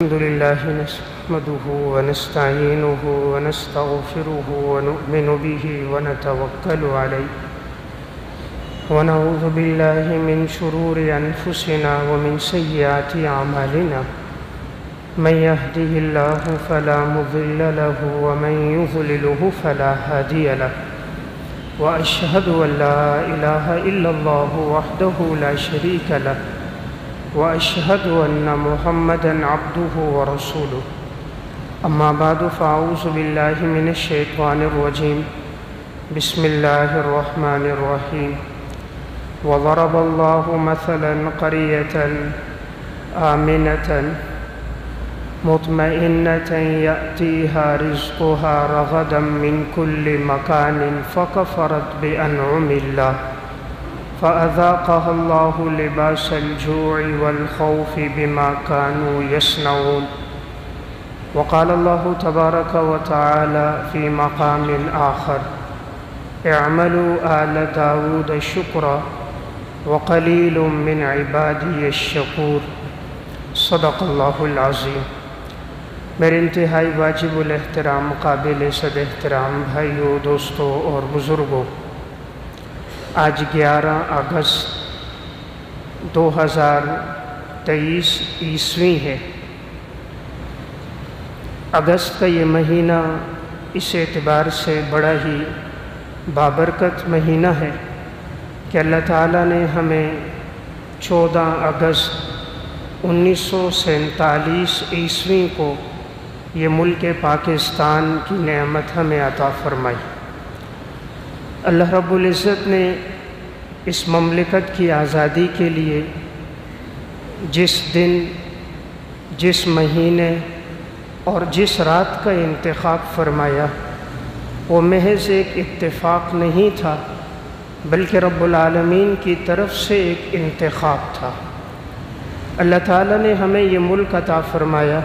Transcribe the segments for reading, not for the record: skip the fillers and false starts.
الحمد لله نحمده ونستعينه ونستغفره ونؤمن به ونتوكل عليه ونعوذ بالله من شرور أنفسنا ومن سيئات أعمالنا من يهده الله فلا مضل له ومن يضلله فلا هادي له وأشهد أن لا إله إلا الله وحده لا شريك له وأشهد أن محمدًا عبده ورسوله أما بعد فأعوذ بالله من الشيطان الرجيم بسم الله الرحمن الرحيم وضرب الله مثلاً قرية آمنة مطمئنة يأتيها رزقها رغداً من كل مكان فكفرت بأنعم الله فأذاقها الله لباس الجوع والخوف بما كانوا يصنعون وقال الله تبارك وتعالى في مقام آخر اعملوا آل داود شكرا وقلیل من عبادی الشکور صدق اللہ العظیم۔ میرے انتہائی واجب الاحترام قابل صد احترام بھائیوں، دوستوں اور بزرگوں، آج 11 اگست 2023 عیسوی ہے۔ اگست کا یہ مہینہ اس اعتبار سے بڑا ہی بابرکت مہینہ ہے کہ اللہ تعالیٰ نے ہمیں 14 اگست 1947 عیسوی کو یہ ملک پاکستان کی نعمت ہمیں عطا فرمائی۔ اللہ رب العزت نے اس مملکت کی آزادی کے لیے جس دن، جس مہینے اور جس رات کا انتخاب فرمایا، وہ محض ایک اتفاق نہیں تھا بلکہ رب العالمین کی طرف سے ایک انتخاب تھا۔ اللہ تعالیٰ نے ہمیں یہ ملک عطا فرمایا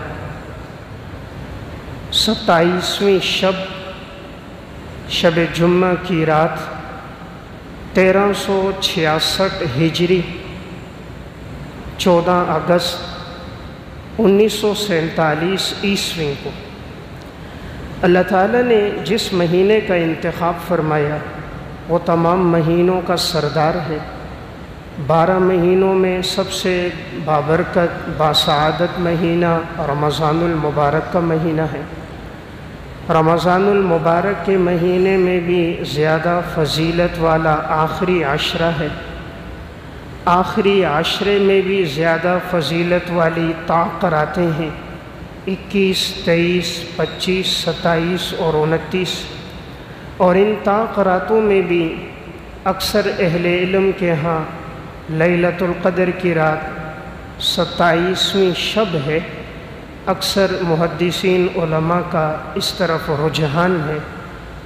27ویں شب جمعہ کی رات 1366 ہجری 14 اگست 1947 عیسوی کو اللہ تعالیٰ نے جس مہینے کا انتخاب فرمایا وہ تمام مہینوں کا سردار ہے۔ 12 مہینوں میں سب سے بابرکت باسعادت مہینہ رمضان المبارک کا مہینہ ہے۔ رمضان المبارک کے مہینے میں بھی زیادہ فضیلت والا آخری عشرہ ہے۔ آخری عشرے میں بھی زیادہ فضیلت والی طاق راتیں ہیں، 21، 23، 25، 27 اور 29، اور ان طاق راتوں میں بھی اکثر اہل علم کے ہاں لیلۃ القدر کی رات 27ویں شب ہے۔ اکثر محدثین علماء کا اس طرف رجحان ہے۔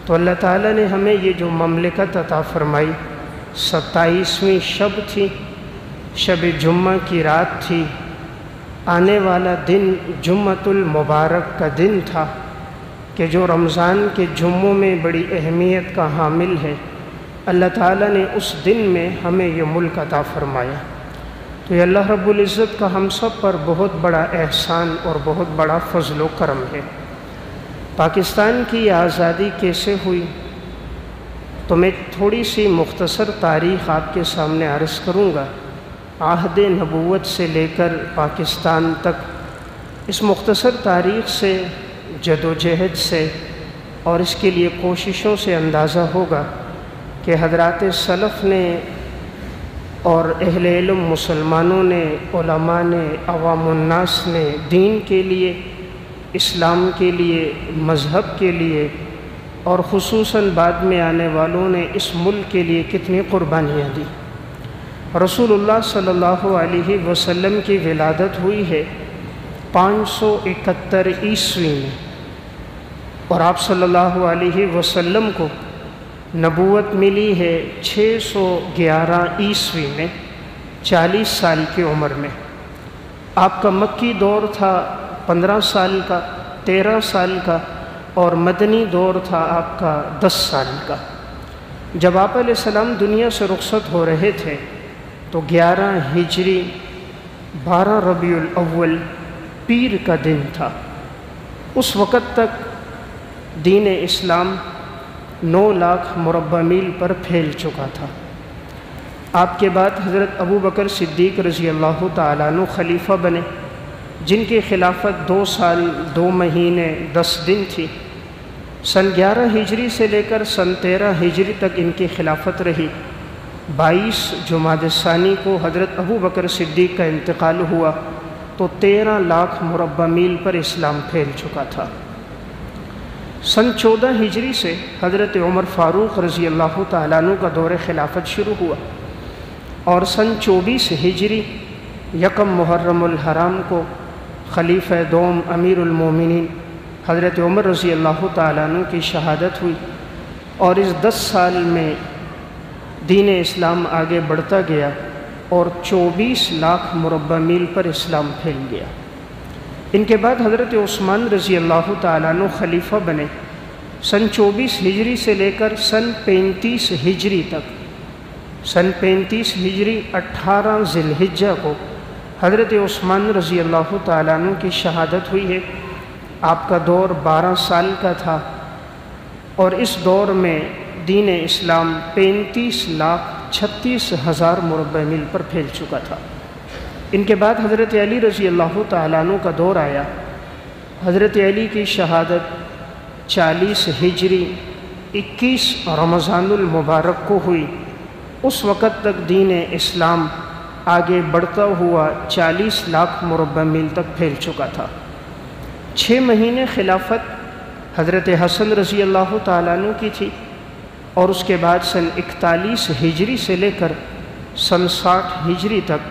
تو اللہ تعالیٰ نے ہمیں یہ جو مملکت عطا فرمائی 27ویں شب تھی، شب جمعہ کی رات تھی، آنے والا دن جمعۃ المبارک کا دن تھا کہ جو رمضان کے جمعوں میں بڑی اہمیت کا حامل ہے۔ اللہ تعالیٰ نے اس دن میں ہمیں یہ ملک عطا فرمایا۔ تو یہ اللہ رب العزت کا ہم سب پر بہت بڑا احسان اور بہت بڑا فضل و کرم ہے۔ پاکستان کی آزادی کیسے ہوئی تو میں تھوڑی سی مختصر تاریخ آپ کے سامنے عرض کروں گا، عہد نبوت سے لے کر پاکستان تک۔ اس مختصر تاریخ سے، جد و جہد سے اور اس کے لیے کوششوں سے اندازہ ہوگا کہ حضرات سلف نے اور اہل علم مسلمانوں نے، علماء نے، عوام الناس نے دین کے لیے، اسلام کے لیے، مذہب کے لیے اور خصوصاً بعد میں آنے والوں نے اس ملک کے لیے کتنی قربانیاں دی۔ رسول اللہ صلی اللہ علیہ وسلم کی ولادت ہوئی ہے 571 عیسوی میں، اور آپ صلی اللہ علیہ وسلم کو نبوت ملی ہے 611 عیسوی میں، 40 سال کی عمر میں۔ آپ کا مکی دور تھا 15 سال کا، 13 سال کا، اور مدنی دور تھا آپ کا 10 سال کا۔ جب آپ علیہ السلام دنیا سے رخصت ہو رہے تھے تو 11 ہجری 12 ربیع الاول پیر کا دن تھا۔ اس وقت تک دین اسلام 9 لاکھ مربع میل پر پھیل چکا تھا۔ آپ کے بعد حضرت ابو بکر صدیق رضی اللہ تعالیٰ عنہ خلیفہ بنے، جن کی خلافت 2 سال 2 مہینے 10 دن تھی۔ سن 11 ہجری سے لے کر سن 13 ہجری تک ان کی خلافت رہی۔ 22 جمادی الثانی کو حضرت ابو بکر صدیق کا انتقال ہوا تو 13 لاکھ مربع میل پر اسلام پھیل چکا تھا۔ سن 14 ہجری سے حضرت عمر فاروق رضی اللہ تعالیٰ عنہ کا دور خلافت شروع ہوا، اور سن 24 ہجری یکم محرم الحرام کو خلیفہ دوم امیر المومنین حضرت عمر رضی اللہ تعالیٰ عنہ کی شہادت ہوئی، اور اس 10 سال میں دین اسلام آگے بڑھتا گیا اور 24 لاکھ مربع میل پر اسلام پھیل گیا۔ ان کے بعد حضرت عثمان رضی اللہ تعالیٰ عنہ خلیفہ بنے۔ سن 24 ہجری سے لے کر سن 35 ہجری تک، سن 35 ہجری 18 ذی الحجہ کو حضرت عثمان رضی اللہ تعالیٰ عنہ کی شہادت ہوئی ہے۔ آپ کا دور 12 سال کا تھا، اور اس دور میں دین اسلام 35 لاکھ 36 ہزار مربع میل پر پھیل چکا تھا۔ ان کے بعد حضرت علی رضی اللہ تعالیٰ عنہ کا دور آیا۔ حضرت علی کی شہادت 40 ہجری 21 رمضان المبارک کو ہوئی۔ اس وقت تک دین اسلام آگے بڑھتا ہوا 40 لاکھ مربع میل تک پھیل چکا تھا۔ 6 مہینے خلافت حضرت حسن رضی اللہ تعالیٰ عنہ کی تھی، اور اس کے بعد سن 41 ہجری سے لے کر سن 60 ہجری تک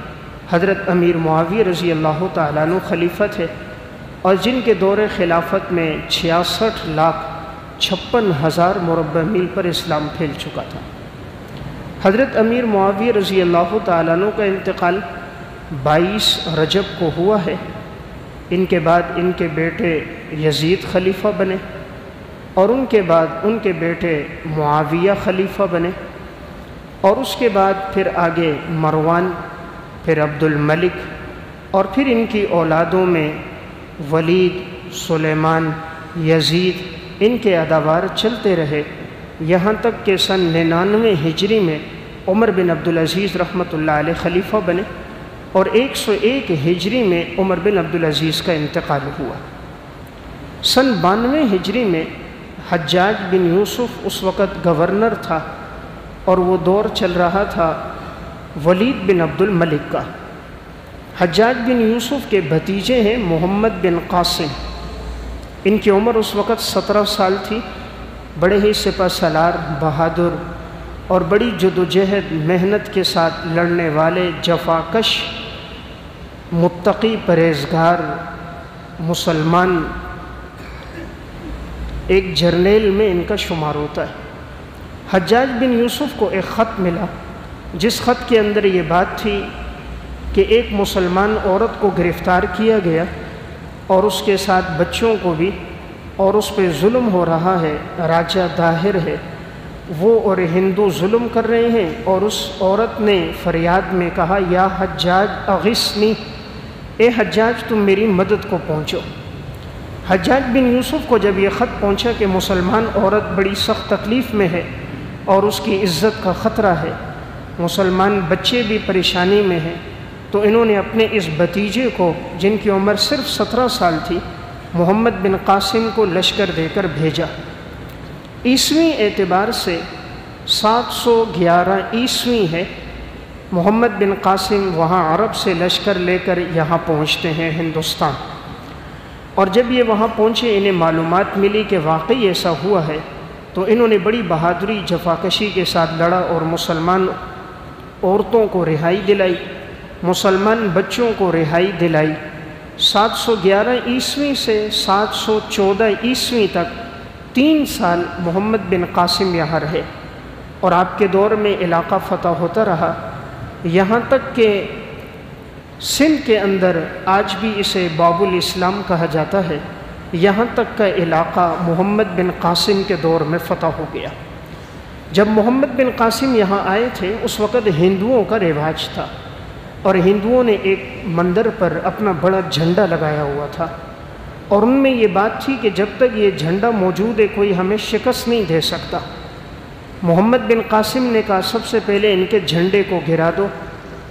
حضرت امیر معاویہ رضی اللہ تعالیٰ عنہ خلیفہ تھے، اور جن کے دور خلافت میں 66 لاکھ 56 ہزار مربع میل پر اسلام پھیل چکا تھا۔ حضرت امیر معاویہ رضی اللہ تعالیٰ عنہ کا انتقال 22 رجب کو ہوا ہے۔ ان کے بعد ان کے بیٹے یزید خلیفہ بنے، اور ان کے بعد ان کے بیٹے معاویہ خلیفہ بنے، اور اس کے بعد پھر آگے مروان، پھر عبد الملک، اور پھر ان کی اولادوں میں ولید، سلیمان، یزید، ان کے ادوار چلتے رہے، یہاں تک کہ سن 99 ہجری میں عمر بن عبدالعزیز رحمۃ اللہ علیہ خلیفہ بنے، اور 101 ہجری میں عمر بن عبدالعزیز کا انتقال ہوا۔ سن 92 ہجری میں حجاج بن یوسف اس وقت گورنر تھا، اور وہ دور چل رہا تھا ولید بن عبد الملک کا۔ حجاج بن یوسف کے بھتیجے ہیں محمد بن قاسم۔ ان کی عمر اس وقت 17 سال تھی۔ بڑے ہی سپہ سالار، بہادر، اور بڑی جدوجہد محنت کے ساتھ لڑنے والے، جفاکش، متقی، پرہیزگار مسلمان، ایک جرنیل میں ان کا شمار ہوتا ہے۔ حجاج بن یوسف کو ایک خط ملا، جس خط کے اندر یہ بات تھی کہ ایک مسلمان عورت کو گرفتار کیا گیا، اور اس کے ساتھ بچوں کو بھی، اور اس پہ ظلم ہو رہا ہے، راجہ داہر ہے، وہ اور ہندو ظلم کر رہے ہیں۔ اور اس عورت نے فریاد میں کہا، یا حجاج اغثنی، اے حجاج تم میری مدد کو پہنچو۔ حجاج بن یوسف کو جب یہ خط پہنچا کہ مسلمان عورت بڑی سخت تکلیف میں ہے اور اس کی عزت کا خطرہ ہے، مسلمان بچے بھی پریشانی میں ہیں، تو انہوں نے اپنے اس بھتیجے کو، جن کی عمر صرف 17 سال تھی، محمد بن قاسم کو لشکر دے کر بھیجا۔ عیسوی اعتبار سے 711 عیسوی ہے۔ محمد بن قاسم وہاں عرب سے لشکر لے کر یہاں پہنچتے ہیں ہندوستان، اور جب یہ وہاں پہنچے انہیں معلومات ملی کہ واقعی ایسا ہوا ہے، تو انہوں نے بڑی بہادری، جفاکشی کے ساتھ لڑا اور مسلمان عورتوں کو رہائی دلائی، مسلمان بچوں کو رہائی دلائی۔ 711 عیسوی سے 714 عیسوی تک 3 سال محمد بن قاسم یہاں رہے، اور آپ کے دور میں علاقہ فتح ہوتا رہا، یہاں تک کہ سندھ کے اندر آج بھی اسے باب الاسلام کہا جاتا ہے، یہاں تک کا علاقہ محمد بن قاسم کے دور میں فتح ہو گیا۔ جب محمد بن قاسم یہاں آئے تھے اس وقت ہندوؤں کا رواج تھا، اور ہندوؤں نے ایک مندر پر اپنا بڑا جھنڈا لگایا ہوا تھا، اور ان میں یہ بات تھی کہ جب تک یہ جھنڈا موجود ہے کوئی ہمیں شکست نہیں دے سکتا۔ محمد بن قاسم نے کہا سب سے پہلے ان کے جھنڈے کو گرا دو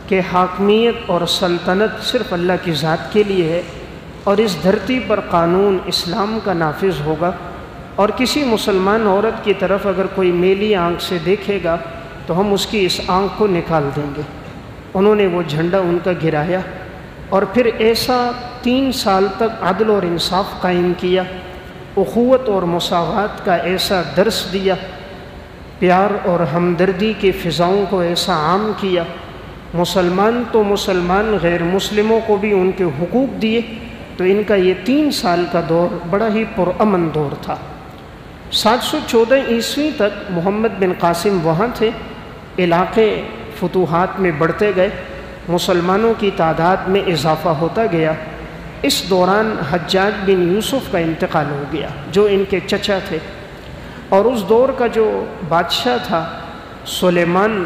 کہ حاکمیت اور سلطنت صرف اللہ کی ذات کے لیے ہے، اور اس دھرتی پر قانون اسلام کا نافذ ہوگا، اور کسی مسلمان عورت کی طرف اگر کوئی میلی آنکھ سے دیکھے گا تو ہم اس کی اس آنکھ کو نکال دیں گے۔ انہوں نے وہ جھنڈا ان کا گرایا، اور پھر ایسا 3 سال تک عدل اور انصاف قائم کیا، اخوت اور مساوات کا ایسا درس دیا، پیار اور ہمدردی کی فضاؤں کو ایسا عام کیا، مسلمان تو مسلمان غیر مسلموں کو بھی ان کے حقوق دیے۔ تو ان کا یہ 3 سال کا دور بڑا ہی پرامن دور تھا۔ 714 عیسوی تک محمد بن قاسم وہاں تھے، علاقے فتوحات میں بڑھتے گئے، مسلمانوں کی تعداد میں اضافہ ہوتا گیا۔ اس دوران حجاج بن یوسف کا انتقال ہو گیا جو ان کے چچا تھے، اور اس دور کا جو بادشاہ تھا سلیمان،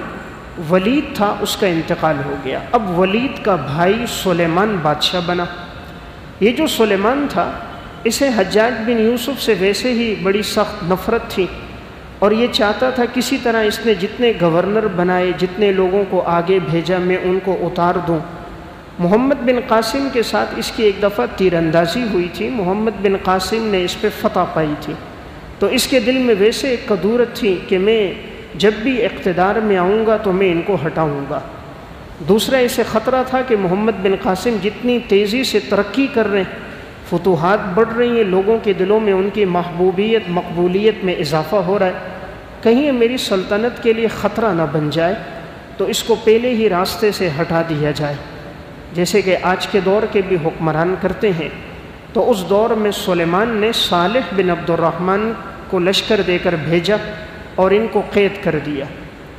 ولید تھا، اس کا انتقال ہو گیا۔ اب ولید کا بھائی سلیمان بادشاہ بنا۔ یہ جو سلیمان تھا اسے حجاج بن یوسف سے ویسے ہی بڑی سخت نفرت تھی، اور یہ چاہتا تھا کسی طرح اس نے جتنے گورنر بنائے، جتنے لوگوں کو آگے بھیجا، میں ان کو اتار دوں۔ محمد بن قاسم کے ساتھ اس کی ایک دفعہ تیر اندازی ہوئی تھی، محمد بن قاسم نے اس پہ فتح پائی تھی، تو اس کے دل میں ویسے ایک کدورت تھی کہ میں جب بھی اقتدار میں آؤں گا تو میں ان کو ہٹاؤں گا۔ دوسرا اسے خطرہ تھا کہ محمد بن قاسم جتنی تیزی سے ترقی کر رہے ہیں، فتوحات بڑھ رہی ہیں، لوگوں کے دلوں میں ان کی محبوبیت مقبولیت میں اضافہ ہو رہا ہے، کہیں میری سلطنت کے لیے خطرہ نہ بن جائے، تو اس کو پہلے ہی راستے سے ہٹا دیا جائے، جیسے کہ آج کے دور کے بھی حکمران کرتے ہیں۔ تو اس دور میں سلیمان نے صالح بن عبد الرحمن کو لشکر دے کر بھیجا اور ان کو قید کر دیا۔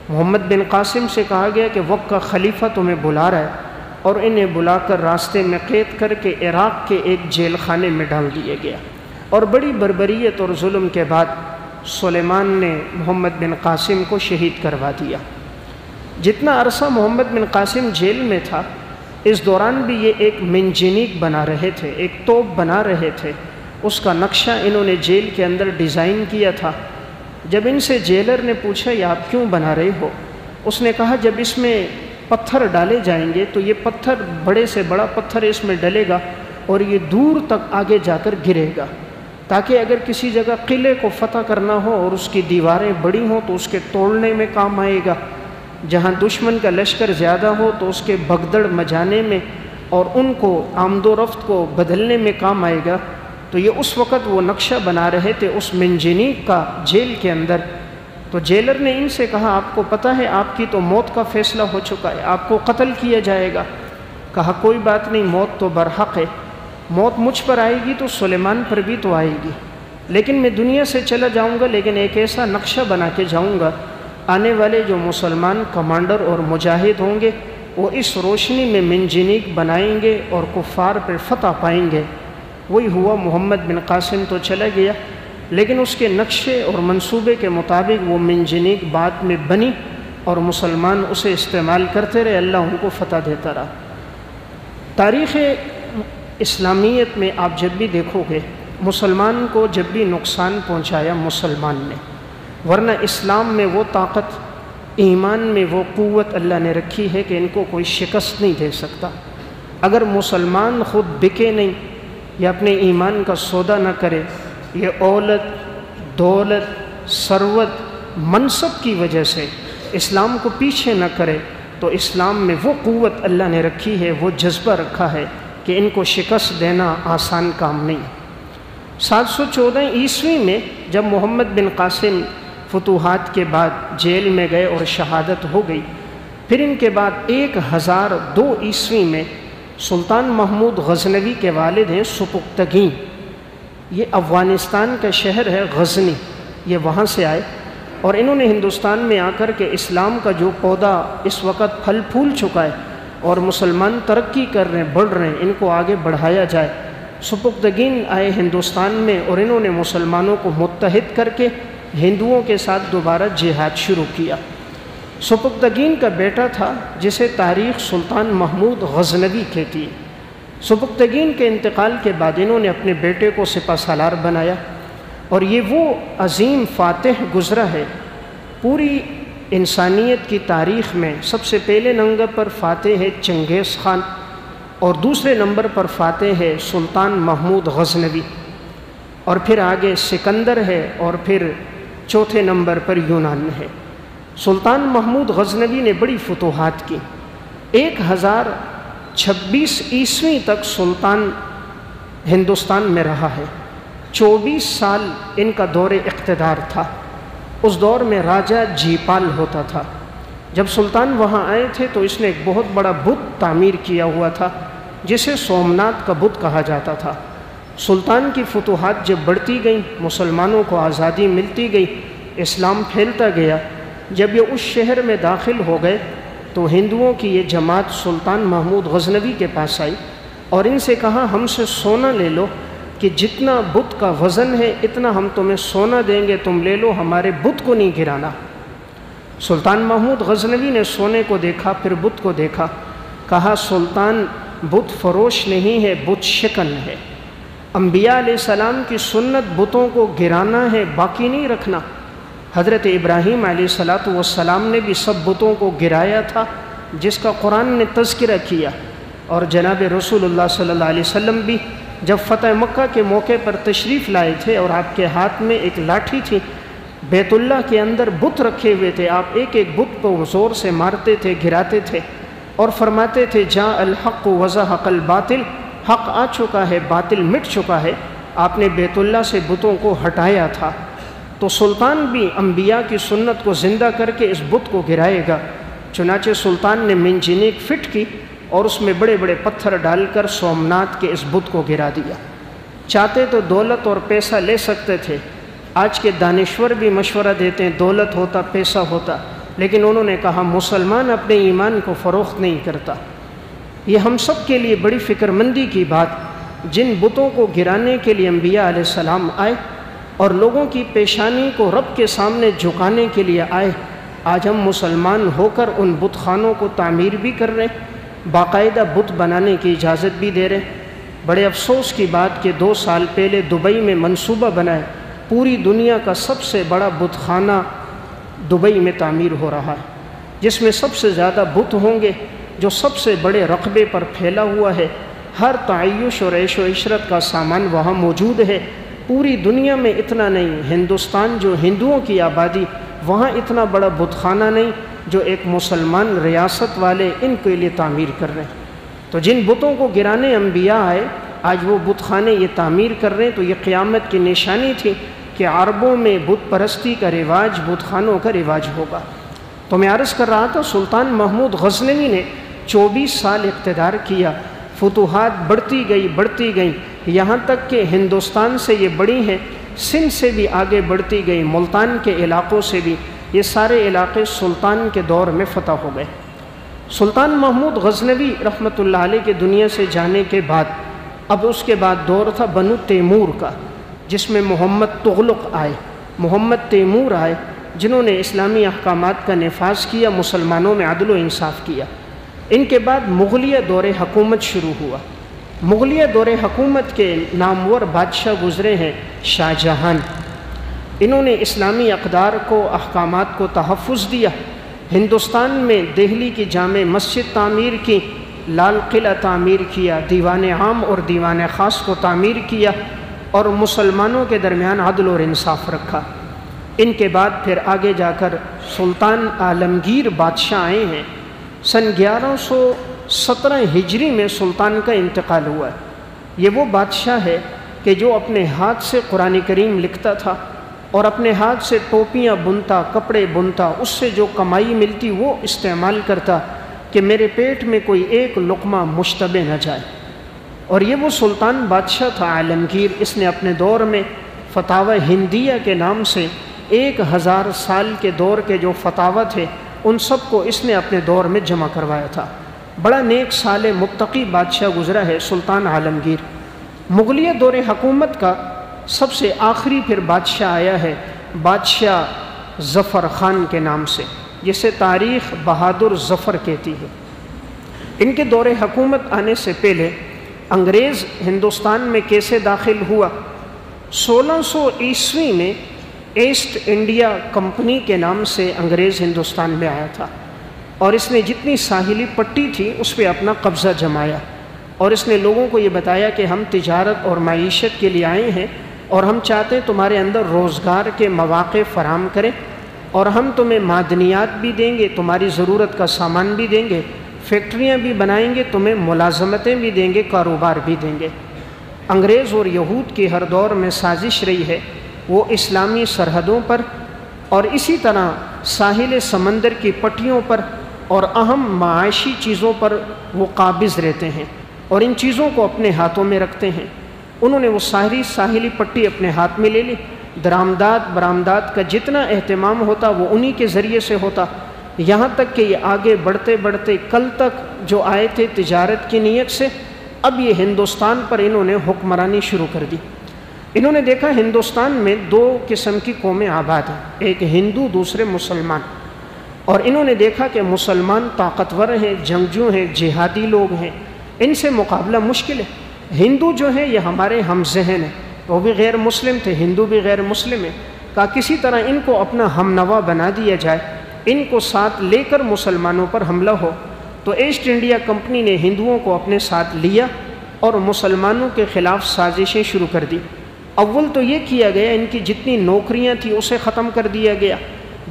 محمد بن قاسم سے کہا گیا کہ وقت کا خلیفہ تمہیں بلا رہا ہے، اور انہیں بلا کر راستے میں قید کر کے عراق کے ایک جیل خانے میں ڈال دیا گیا، اور بڑی بربریت اور ظلم کے بعد سلیمان نے محمد بن قاسم کو شہید کروا دیا۔ جتنا عرصہ محمد بن قاسم جیل میں تھا، اس دوران بھی یہ ایک منجنیق بنا رہے تھے، ایک توپ بنا رہے تھے، اس کا نقشہ انہوں نے جیل کے اندر ڈیزائن کیا تھا۔ جب ان سے جیلر نے پوچھا یہ آپ کیوں بنا رہے ہو، اس نے کہا جب اس میں پتھر ڈالے جائیں گے تو یہ پتھر بڑے سے بڑا پتھر اس میں ڈلے گا اور یہ دور تک آگے جا کر گرے گا، تاکہ اگر کسی جگہ قلعے کو فتح کرنا ہو اور اس کی دیواریں بڑی ہوں تو اس کے توڑنے میں کام آئے گا، جہاں دشمن کا لشکر زیادہ ہو تو اس کے بھگدڑ مچانے میں اور ان کو آمد و رفت کو بدلنے میں کام آئے گا۔ تو یہ اس وقت وہ نقشہ بنا رہے تھے اس منجنیق کا جیل کے اندر۔ تو جیلر نے ان سے کہا آپ کو پتہ ہے آپ کی تو موت کا فیصلہ ہو چکا ہے، آپ کو قتل کیا جائے گا۔ کہا کوئی بات نہیں، موت تو برحق ہے، موت مجھ پر آئے گی تو سلیمان پر بھی تو آئے گی، لیکن میں دنیا سے چلا جاؤں گا، لیکن ایک ایسا نقشہ بنا کے جاؤں گا، آنے والے جو مسلمان کمانڈر اور مجاہد ہوں گے وہ اس روشنی میں منجنیق بنائیں گے اور کفار پر فتح پائیں گے۔ وہی ہوا، محمد بن قاسم تو چلا گیا، لیکن اس کے نقشے اور منصوبے کے مطابق وہ منجنیق بعد میں بنی اور مسلمان اسے استعمال کرتے رہے، اللہ ان کو فتح دیتا رہا۔ تاریخ اسلامیت میں آپ جب بھی دیکھو گے مسلمان کو جب بھی نقصان پہنچایا مسلمان نے، ورنہ اسلام میں وہ طاقت، ایمان میں وہ قوت اللہ نے رکھی ہے کہ ان کو کوئی شکست نہیں دے سکتا۔ اگر مسلمان خود بکے نہیں یا اپنے ایمان کا سودا نہ کرے، یہ اولت، دولت، ثروت، منصب کی وجہ سے اسلام کو پیچھے نہ کرے، تو اسلام میں وہ قوت اللہ نے رکھی ہے، وہ جذبہ رکھا ہے کہ ان کو شکست دینا آسان کام نہیں۔ 714 عیسوی میں جب محمد بن قاسم فتوحات کے بعد جیل میں گئے اور شہادت ہو گئی، پھر ان کے بعد 1002 عیسوی میں سلطان محمود غزنوی کے والد ہیں سپکتگین، یہ افغانستان کا شہر ہے غزنی، یہ وہاں سے آئے اور انہوں نے ہندوستان میں آ کر کے اسلام کا جو پودا اس وقت پھل پھول چکا ہے اور مسلمان ترقی کر رہے ہیں، بڑھ رہے ہیں، ان کو آگے بڑھایا جائے۔ سپکتگین آئے ہندوستان میں اور انہوں نے مسلمانوں کو متحد کر کے ہندوؤں کے ساتھ دوبارہ جہاد شروع کیا۔ سبکتگین کا بیٹا تھا جسے تاریخ سلطان محمود غزنوی کہتی ہے۔ سبکتگین کے انتقال کے بعد انہوں نے اپنے بیٹے کو سپہ سالار بنایا، اور یہ وہ عظیم فاتح گزرا ہے پوری انسانیت کی تاریخ میں۔ سب سے پہلے نمبر پر فاتح ہے چنگیز خان، اور دوسرے نمبر پر فاتح ہے سلطان محمود غزنوی، اور پھر آگے سکندر ہے، اور پھر چوتھے نمبر پر یونان ہے۔ سلطان محمود غزنوی نے بڑی فتوحات کی۔ 1026 عیسوی تک سلطان ہندوستان میں رہا ہے۔ 24 سال ان کا دور اقتدار تھا۔ اس دور میں راجہ جیپال ہوتا تھا۔ جب سلطان وہاں آئے تھے تو اس نے ایک بہت بڑا بت تعمیر کیا ہوا تھا جسے سومناتھ کا بت کہا جاتا تھا۔ سلطان کی فتوحات جب بڑھتی گئیں، مسلمانوں کو آزادی ملتی گئی، اسلام پھیلتا گیا، جب یہ اس شہر میں داخل ہو گئے تو ہندوؤں کی یہ جماعت سلطان محمود غزنوی کے پاس آئی اور ان سے کہا ہم سے سونا لے لو کہ جتنا بت کا وزن ہے اتنا ہم تمہیں سونا دیں گے، تم لے لو، ہمارے بت کو نہیں گرانا۔ سلطان محمود غزنوی نے سونے کو دیکھا، پھر بت کو دیکھا، کہا سلطان بت فروش نہیں ہے، بت شکن ہے۔ انبیاء علیہ السلام کی سنت بتوں کو گرانا ہے، باقی نہیں رکھنا۔ حضرت ابراہیم علیہ السلام نے بھی سب بتوں کو گرایا تھا جس کا قرآن نے تذکرہ کیا، اور جناب رسول اللہ صلی اللہ علیہ وسلم بھی جب فتح مکہ کے موقع پر تشریف لائے تھے اور آپ کے ہاتھ میں ایک لاٹھی تھی، بیت اللہ کے اندر بت رکھے ہوئے تھے، آپ ایک ایک بت کو زور سے مارتے تھے، گراتے تھے اور فرماتے تھے جاء الحق وزهق الباطل، حق آ چکا ہے، باطل مٹ چکا ہے۔ آپ نے بیت اللہ سے بتوں کو ہٹایا تھا۔ تو سلطان بھی انبیاء کی سنت کو زندہ کر کے اس بت کو گرائے گا۔ چنانچہ سلطان نے منجنیق فٹ کی اور اس میں بڑے بڑے پتھر ڈال کر سومناتھ کے اس بت کو گرا دیا۔ چاہتے تو دولت اور پیسہ لے سکتے تھے، آج کے دانشور بھی مشورہ دیتے ہیں دولت ہوتا پیسہ ہوتا، لیکن انہوں نے کہا مسلمان اپنے ایمان کو فروخت نہیں کرتا۔ یہ ہم سب کے لیے بڑی فکر مندی کی بات، جن بتوں کو گرانے کے لیے انبیاء علیہ السلام آئے اور لوگوں کی پیشانی کو رب کے سامنے جھکانے کے لیے آئے، آج ہم مسلمان ہو کر ان بت خانوں کو تعمیر بھی کر رہے ہیں، باقاعدہ بت بنانے کی اجازت بھی دے رہے ہیں۔ بڑے افسوس کی بات کہ 2 سال پہلے دبئی میں منصوبہ بنا ہے، پوری دنیا کا سب سے بڑا بت خانہ دبئی میں تعمیر ہو رہا ہے، جس میں سب سے زیادہ بت ہوں گے، جو سب سے بڑے رقبے پر پھیلا ہوا ہے، ہر تعیش اور عیش و عشرت کا سامان وہاں موجود ہے۔ پوری دنیا میں اتنا نہیں، ہندوستان جو ہندوؤں کی آبادی، وہاں اتنا بڑا بت خانہ نہیں جو ایک مسلمان ریاست والے ان کے لیے تعمیر کر رہے ہیں۔ تو جن بتوں کو گرانے انبیاء آئے، آج وہ بت خانے یہ تعمیر کر رہے ہیں، تو یہ قیامت کی نشانی تھی کہ عربوں میں بت پرستی کا رواج، بت خانوں کا رواج ہوگا۔ تو میں عرض کر رہا تھا سلطان محمود غزنوی نے 24 سال اقتدار کیا، فتوحات بڑھتی گئیں، یہاں تک کہ ہندوستان سے یہ بڑی ہیں، سندھ سے بھی آگے بڑھتی گئی، ملتان کے علاقوں سے بھی، یہ سارے علاقے سلطان کے دور میں فتح ہو گئے۔ سلطان محمود غزنوی رحمۃ اللہ علیہ کے دنیا سے جانے کے بعد اب اس کے بعد دور تھا بنو تیمور کا، جس میں محمد تغلق آئے، محمد تیمور آئے، جنہوں نے اسلامی احکامات کا نفاذ کیا، مسلمانوں میں عدل و انصاف کیا۔ ان کے بعد مغلیہ دور حکومت شروع ہوا۔ مغلیہ دور حکومت کے نامور بادشاہ گزرے ہیں شاہ جہان۔ انہوں نے اسلامی اقدار کو، احکامات کو تحفظ دیا۔ ہندوستان میں دہلی کی جامع مسجد تعمیر کی، لال قلعہ تعمیر کیا، دیوان عام اور دیوان خاص کو تعمیر کیا، اور مسلمانوں کے درمیان عدل اور انصاف رکھا۔ ان کے بعد پھر آگے جا کر سلطان عالمگیر بادشاہ آئے ہیں۔ سن 1117 ہجری میں سلطان کا انتقال ہوا ہے۔ یہ وہ بادشاہ ہے کہ جو اپنے ہاتھ سے قرآن کریم لکھتا تھا اور اپنے ہاتھ سے ٹوپیاں بنتا، کپڑے بنتا، اس سے جو کمائی ملتی وہ استعمال کرتا کہ میرے پیٹ میں کوئی ایک لقمہ مشتبہ نہ جائے۔ اور یہ وہ سلطان بادشاہ تھا عالمگیر۔ اس نے اپنے دور میں فتاوی ہندیہ کے نام سے 1000 سال کے دور کے جو فتاوی تھے ان سب کو اس نے اپنے دور میں جمع کروایا تھا۔ بڑا نیک صالح متقی بادشاہ گزرا ہے سلطان عالمگیر۔ مغلیہ دور حکومت کا سب سے آخری پھر بادشاہ آیا ہے، بادشاہ ظفر خان کے نام سے۔ جسے تاریخ بہادر ظفر کہتی ہے۔ ان کے دور حکومت آنے سے پہلے انگریز ہندوستان میں کیسے داخل ہوا؟ 1600 عیسوی میں ایسٹ انڈیا کمپنی کے نام سے انگریز ہندوستان میں آیا تھا، اور اس نے جتنی ساحلی پٹی تھی اس پہ اپنا قبضہ جمایا، اور اس نے لوگوں کو یہ بتایا کہ ہم تجارت اور معیشت کے لیے آئے ہیں، اور ہم چاہتے ہیں تمہارے اندر روزگار کے مواقع فراہم کریں، اور ہم تمہیں معدنیات بھی دیں گے، تمہاری ضرورت کا سامان بھی دیں گے، فیکٹریاں بھی بنائیں گے، تمہیں ملازمتیں بھی دیں گے، کاروبار بھی دیں گے۔ انگریز اور یہود کی ہر دور میں سازش رہی ہے، وہ اسلامی سرحدوں پر اور اسی طرح ساحل سمندر کی پٹیوں پر اور اہم معاشی چیزوں پر وہ قابض رہتے ہیں اور ان چیزوں کو اپنے ہاتھوں میں رکھتے ہیں۔ انہوں نے وہ ساری ساحلی پٹی اپنے ہاتھ میں لے لی، درآمدات برآمدات کا جتنا اہتمام ہوتا وہ انہی کے ذریعے سے ہوتا، یہاں تک کہ یہ آگے بڑھتے بڑھتے کل تک جو آئے تھے تجارت کی نیت سے، اب یہ ہندوستان پر انہوں نے حکمرانی شروع کر دی۔ انہوں نے دیکھا ہندوستان میں دو قسم کی قومیں آباد ہیں، ایک ہندو، دوسرے مسلمان، اور انہوں نے دیکھا کہ مسلمان طاقتور ہیں، جنگجو ہیں، جہادی لوگ ہیں، ان سے مقابلہ مشکل ہے۔ ہندو جو ہیں یہ ہمارے ہم ذہن ہیں، وہ بھی غیر مسلم تھے، ہندو بھی غیر مسلم ہیں، کہا کسی طرح ان کو اپنا ہم نوا بنا دیا جائے، ان کو ساتھ لے کر مسلمانوں پر حملہ ہو۔ تو ایسٹ انڈیا کمپنی نے ہندوؤں کو اپنے ساتھ لیا اور مسلمانوں کے خلاف سازشیں شروع کر دی۔ اول تو یہ کیا گیا ان کی جتنی نوکریاں تھیں اسے ختم کر دیا گیا،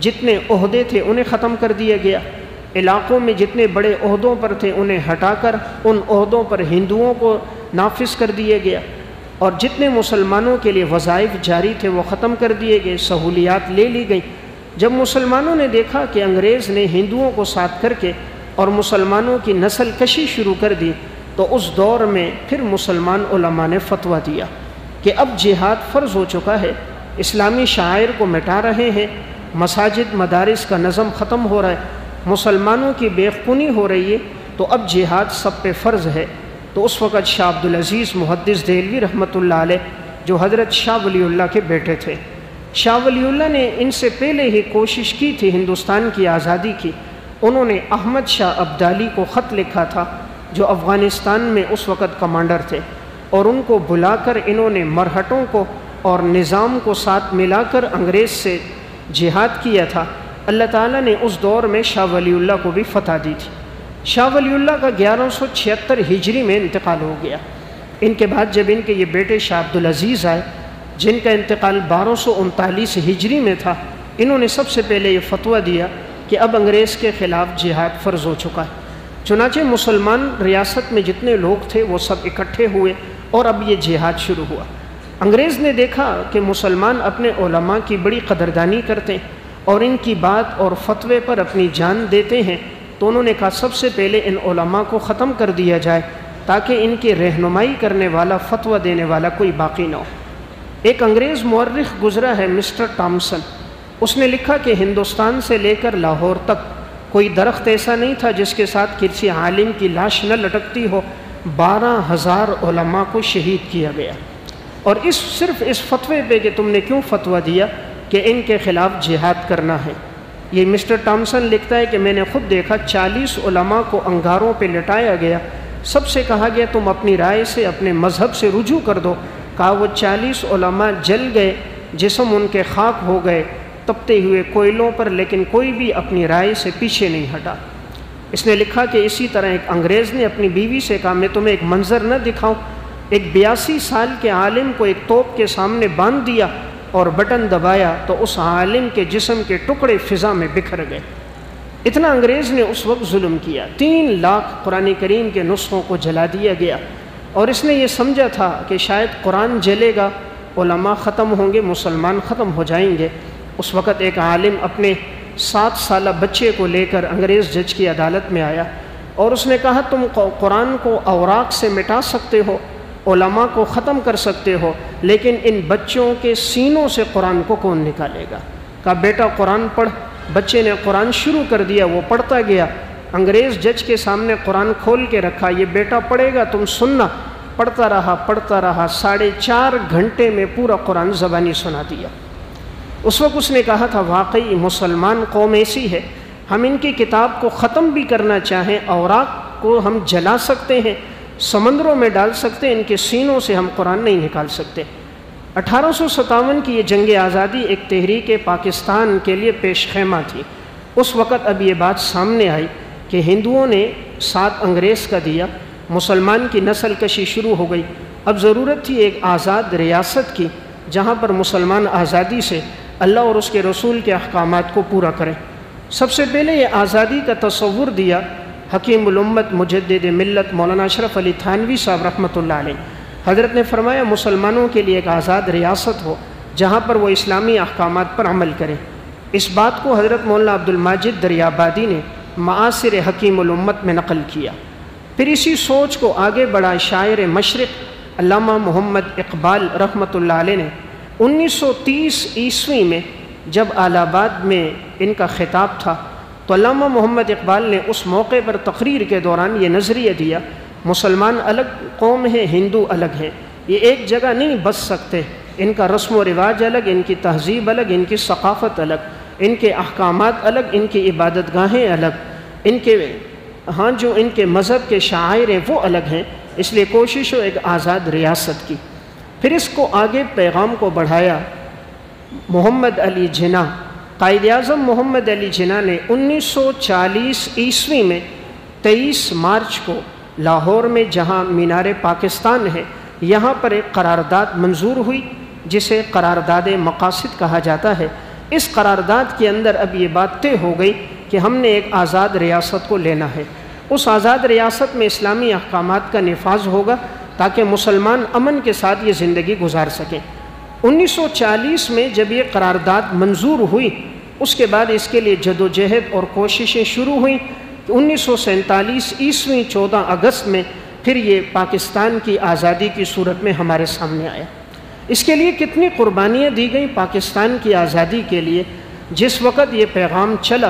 جتنے عہدے تھے انہیں ختم کر دیا گیا، علاقوں میں جتنے بڑے عہدوں پر تھے انہیں ہٹا کر ان عہدوں پر ہندوؤں کو نافذ کر دیا گیا، اور جتنے مسلمانوں کے لیے وظائف جاری تھے وہ ختم کر دیے گئے، سہولیات لے لی گئیں۔ جب مسلمانوں نے دیکھا کہ انگریز نے ہندوؤں کو ساتھ کر کے اور مسلمانوں کی نسل کشی شروع کر دی، تو اس دور میں پھر مسلمان علماء نے فتویٰ دیا کہ اب جہاد فرض ہو چکا ہے، اسلامی شعائر کو مٹا رہے ہیں، مساجد مدارس کا نظم ختم ہو رہا ہے، مسلمانوں کی بے خونی ہو رہی ہے، تو اب جہاد سب پہ فرض ہے۔ تو اس وقت شاہ عبدالعزیز محدث دہلوی رحمۃ اللہ علیہ جو حضرت شاہ ولی اللہ کے بیٹے تھے، شاہ ولی اللہ نے ان سے پہلے ہی کوشش کی تھی ہندوستان کی آزادی کی۔ انہوں نے احمد شاہ ابدالی کو خط لکھا تھا جو افغانستان میں اس وقت کمانڈر تھے، اور ان کو بلا کر انہوں نے مرہٹوں کو اور نظام کو ساتھ ملا کر انگریز سے جہاد کیا تھا۔ اللہ تعالیٰ نے اس دور میں شاہ ولی اللہ کو بھی فتح دی تھی۔ شاہ ولی اللہ کا 1176 ہجری میں انتقال ہو گیا۔ ان کے بعد جب ان کے یہ بیٹے شاہ عبدالعزیز آئے جن کا انتقال 1239 ہجری میں تھا، انہوں نے سب سے پہلے یہ فتویٰ دیا کہ اب انگریز کے خلاف جہاد فرض ہو چکا ہے۔ چنانچہ مسلمان ریاست میں جتنے لوگ تھے وہ سب اکٹھے ہوئے اور اب یہ جہاد شروع ہوا۔ انگریز نے دیکھا کہ مسلمان اپنے علماء کی بڑی قدردانی کرتے ہیں اور ان کی بات اور فتوے پر اپنی جان دیتے ہیں، تو انہوں نے کہا سب سے پہلے ان علماء کو ختم کر دیا جائے تاکہ ان کی رہنمائی کرنے والا، فتویٰ دینے والا کوئی باقی نہ ہو۔ ایک انگریز مورخ گزرا ہے مسٹر ٹامسن، اس نے لکھا کہ ہندوستان سے لے کر لاہور تک کوئی درخت ایسا نہیں تھا جس کے ساتھ کسی عالم کی لاش نہ لٹکتی ہو۔ 12,000 علماء کو شہید کیا گیا، اور صرف اس فتوے پہ کہ تم نے کیوں فتویٰ دیا کہ ان کے خلاف جہاد کرنا ہے۔ یہ مسٹر ٹامسن لکھتا ہے کہ میں نے خود دیکھا 40 علماء کو انگاروں پہ لٹایا گیا، سب سے کہا گیا تم اپنی رائے سے، اپنے مذہب سے رجوع کر دو۔ کہا وہ 40 علماء جل گئے، جسم ان کے خاک ہو گئے تپتے ہوئے کوئلوں پر، لیکن کوئی بھی اپنی رائے سے پیچھے نہیں ہٹا۔ اس نے لکھا کہ اسی طرح ایک انگریز نے اپنی بیوی سے کہا میں تمہیں ایک منظر نہ دکھاؤں، ایک 82 سال کے عالم کو ایک توپ کے سامنے باندھ دیا اور بٹن دبایا تو اس عالم کے جسم کے ٹکڑے فضا میں بکھر گئے۔ اتنا انگریز نے اس وقت ظلم کیا۔ 3 لاکھ قرآن کریم کے نسخوں کو جلا دیا گیا، اور اس نے یہ سمجھا تھا کہ شاید قرآن جلے گا، علماء ختم ہوں گے، مسلمان ختم ہو جائیں گے۔ اس وقت ایک عالم اپنے 7 سالہ بچے کو لے کر انگریز جج کی عدالت میں آیا اور اس نے کہا تم قرآن کو اوراق سے مٹا سکتے ہو، علماء کو ختم کر سکتے ہو، لیکن ان بچوں کے سینوں سے قرآن کو کون نکالے گا؟ کہا بیٹا قرآن پڑھ۔ بچے نے قرآن شروع کر دیا، وہ پڑھتا گیا۔ انگریز جج کے سامنے قرآن کھول کے رکھا، یہ بیٹا پڑھے گا تم سننا۔ پڑھتا رہا 4.5 گھنٹے میں پورا قرآن زبانی سنا دیا۔ اس وقت اس نے کہا تھا واقعی مسلمان قوم ایسی ہے، ہم ان کی کتاب کو ختم بھی کرنا چاہیں، اوراق کو ہم جلا سکتے ہیں، سمندروں میں ڈال سکتے ہیں، ان کے سینوں سے ہم قرآن نہیں نکال سکتے۔ 1857 کی یہ جنگ آزادی ایک تحریک پاکستان کے لیے پیش خیمہ تھی۔ اس وقت اب یہ بات سامنے آئی کہ ہندوؤں نے ساتھ انگریز کا دیا، مسلمان کی نسل کشی شروع ہو گئی۔ اب ضرورت تھی ایک آزاد ریاست کی جہاں پر مسلمان آزادی سے اللہ اور اس کے رسول کے احکامات کو پورا کریں۔ سب سے پہلے یہ آزادی کا تصور دیا حکیم الامت مجدد ملت مولانا اشرف علی تھانوی صاحب رحمۃ اللہ علیہ۔ حضرت نے فرمایا مسلمانوں کے لیے ایک آزاد ریاست ہو جہاں پر وہ اسلامی احکامات پر عمل کریں۔ اس بات کو حضرت مولانا عبد الماجد دریابادی نے معاصر حکیم الامت میں نقل کیا۔ پھر اسی سوچ کو آگے بڑھا شاعر مشرق علامہ محمد اقبال رحمۃ اللہ علیہ نے 1930 عیسوی میں جب الہ آباد میں ان کا خطاب تھا تو علامہ محمد اقبال نے اس موقع پر تقریر کے دوران یہ نظریہ دیا، مسلمان الگ قوم ہیں، ہندو الگ ہیں، یہ ایک جگہ نہیں بس سکتے، ان کا رسم و رواج الگ، ان کی تہذیب الگ، ان کی ثقافت الگ، ان کے احکامات الگ، ان کی عبادت گاہیں الگ، ان کے جو ان کے مذہب کے شاعر ہیں وہ الگ ہیں، اس لیے کوشش ہو ایک آزاد ریاست کی۔ پھر اس کو آگے پیغام کو بڑھایا محمد علی جناح، قائد اعظم محمد علی جناح نے 1940 عیسوی میں 23 مارچ کو لاہور میں جہاں مینار پاکستان ہے یہاں پر ایک قرارداد منظور ہوئی جسے قرارداد مقاصد کہا جاتا ہے۔ اس قرارداد کے اندر اب یہ بات طے ہو گئی کہ ہم نے ایک آزاد ریاست کو لینا ہے۔ اس آزاد ریاست میں اسلامی احکامات کا نفاذ ہوگا تاکہ مسلمان امن کے ساتھ یہ زندگی گزار سکیں۔ 1940 میں جب یہ قرارداد منظور ہوئی اس کے بعد اس کے لیے جدوجہد اور کوششیں شروع ہوئیں۔ 1947 عیسوی 14 اگست میں پھر یہ پاکستان کی آزادی کی صورت میں ہمارے سامنے آیا۔ اس کے لیے کتنی قربانیاں دی گئیں پاکستان کی آزادی کے لیے۔ جس وقت یہ پیغام چلا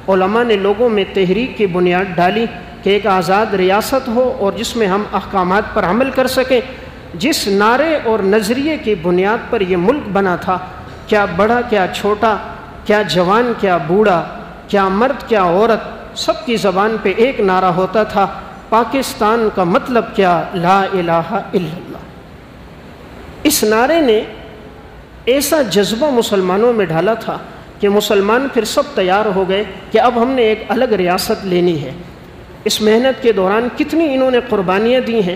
علماء نے لوگوں میں تحریک کی بنیاد ڈالی کہ ایک آزاد ریاست ہو اور جس میں ہم احکامات پر عمل کر سکیں۔ جس نعرے اور نظریے کی بنیاد پر یہ ملک بنا تھا، کیا بڑا کیا چھوٹا، کیا جوان کیا بوڑھا، کیا مرد کیا عورت، سب کی زبان پہ ایک نعرہ ہوتا تھا، پاکستان کا مطلب کیا، لا الہ الا اللہ۔ اس نعرے نے ایسا جذبہ مسلمانوں میں ڈالا تھا کہ مسلمان پھر سب تیار ہو گئے کہ اب ہم نے ایک الگ ریاست لینی ہے۔ اس محنت کے دوران کتنی انہوں نے قربانیاں دی ہیں۔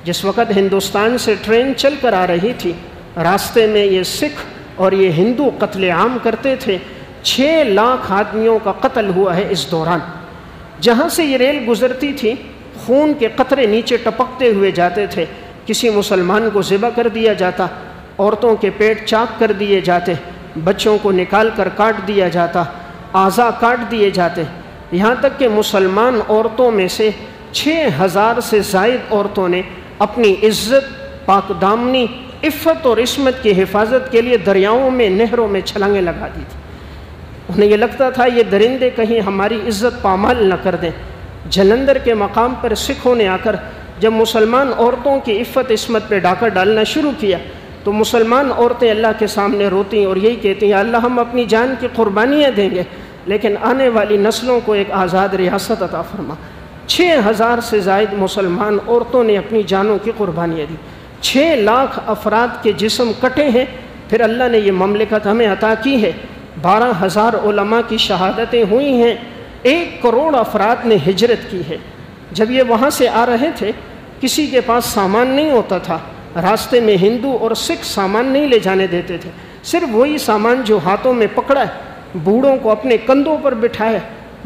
جس وقت ہندوستان سے ٹرین چل کر آ رہی تھی، راستے میں یہ سکھ اور یہ ہندو قتل عام کرتے تھے۔ 6 لاکھ آدمیوں کا قتل ہوا ہے اس دوران۔ جہاں سے یہ ریل گزرتی تھی خون کے قطرے نیچے ٹپکتے ہوئے جاتے تھے۔ کسی مسلمان کو ذبح کر دیا جاتا، عورتوں کے پیٹ چاک کر دیے جاتے، بچوں کو نکال کر کاٹ دیا جاتا، اعضاء کاٹ دیے جاتے، یہاں تک کہ مسلمان عورتوں میں سے 6000 سے زائد عورتوں نے اپنی عزت، پاک دامنی، عفت اور عصمت کی حفاظت کے لیے دریاؤں میں، نہروں میں چھلانگیں لگا دی تھی۔ انہیں یہ لگتا تھا یہ درندے کہیں ہماری عزت پامال نہ کر دیں۔ جلندھر کے مقام پر سکھوں نے آ کر جب مسلمان عورتوں کی عفت عصمت پہ ڈاکہ ڈالنا شروع کیا تو مسلمان عورتیں اللہ کے سامنے روتیں اور یہی کہتی ہیں، اللہ ہم اپنی جان کی قربانیاں دیں گے لیکن آنے والی نسلوں کو ایک آزاد ریاست عطا فرما۔ 6000 سے زائد مسلمان عورتوں نے اپنی جانوں کی قربانیاں دی۔ 6 لاکھ افراد کے جسم کٹے ہیں، پھر اللہ نے یہ مملکت ہمیں عطا کی ہے۔ 12,000 علماء کی شہادتیں ہوئی ہیں، 1 کروڑ افراد نے ہجرت کی ہے۔ جب یہ وہاں سے آ رہے تھے کسی کے پاس سامان نہیں ہوتا تھا، راستے میں ہندو اور سکھ سامان نہیں لے جانے دیتے تھے، صرف وہی سامان جو ہاتھوں میں پکڑا ہے، بوڑھوں کو اپنے کندھوں پر بٹھایا،